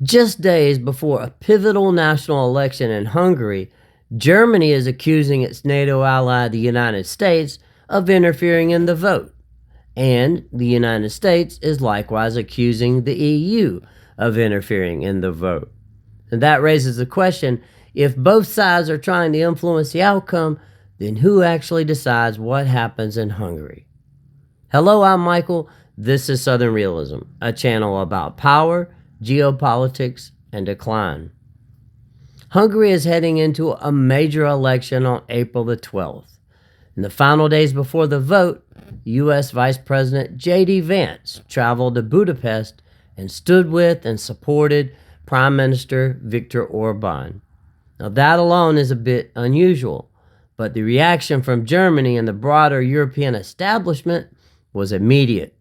Just days before a pivotal national election in Hungary, Germany is accusing its NATO ally, the United States, of interfering in the vote. And the United States is likewise accusing the EU of interfering in the vote. And that raises the question, if both sides are trying to influence the outcome, then who actually decides what happens in Hungary? Hello, I'm Michael. This is Southern Realism, a channel about power, geopolitics, and decline. Hungary is heading into a major election on April the 12th. In the final days before the vote, U.S. Vice President JD Vance traveled to Budapest and stood with and supported Prime Minister Viktor Orbán. Now that alone is a bit unusual, but the reaction from Germany and the broader European establishment was immediate.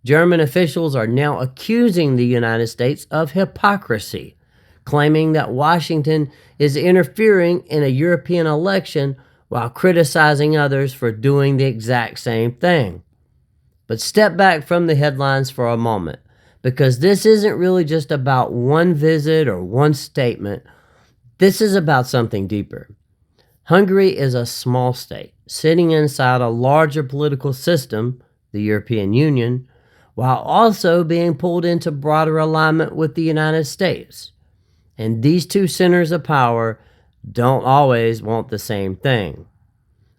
German officials are now accusing the United States of hypocrisy, claiming that Washington is interfering in a European election while criticizing others for doing the exact same thing. But step back from the headlines for a moment, because this isn't really just about one visit or one statement. This is about something deeper. Hungary is a small state sitting inside a larger political system, the European Union, while also being pulled into broader alignment with the United States. And these two centers of power don't always want the same thing.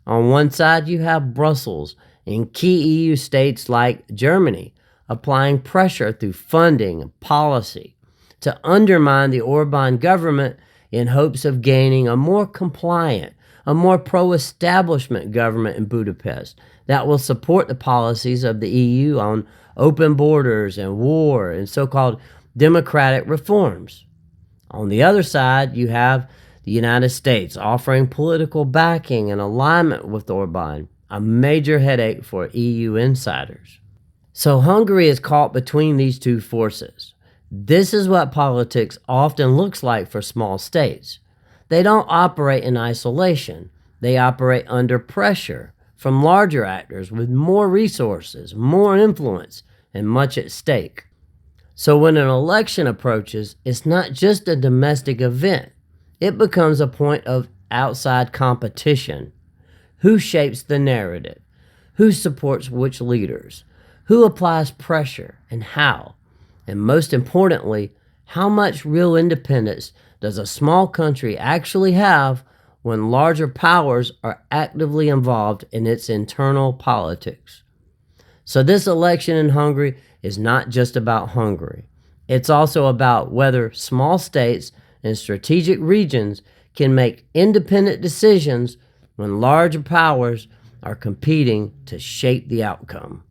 On one side, you have Brussels and key EU states like Germany applying pressure through funding and policy to undermine the Orbán government in hopes of gaining a more compliant, a more pro-establishment government in Budapest that will support the policies of the EU on open borders and war and so-called democratic reforms. On the other side, you have the United States offering political backing and alignment with Orbán, a major headache for EU insiders. So Hungary is caught between these two forces. This is what politics often looks like for small states. They don't operate in isolation. They operate under pressure from larger actors with more resources, more influence, and much at stake. So when an election approaches, it's not just a domestic event. It becomes a point of outside competition. Who shapes the narrative? Who supports which leaders? Who applies pressure and how? And most importantly, how much real independence does a small country actually have when larger powers are actively involved in its internal politics? So this election in Hungary is not just about Hungary. It's also about whether small states and strategic regions can make independent decisions when larger powers are competing to shape the outcome.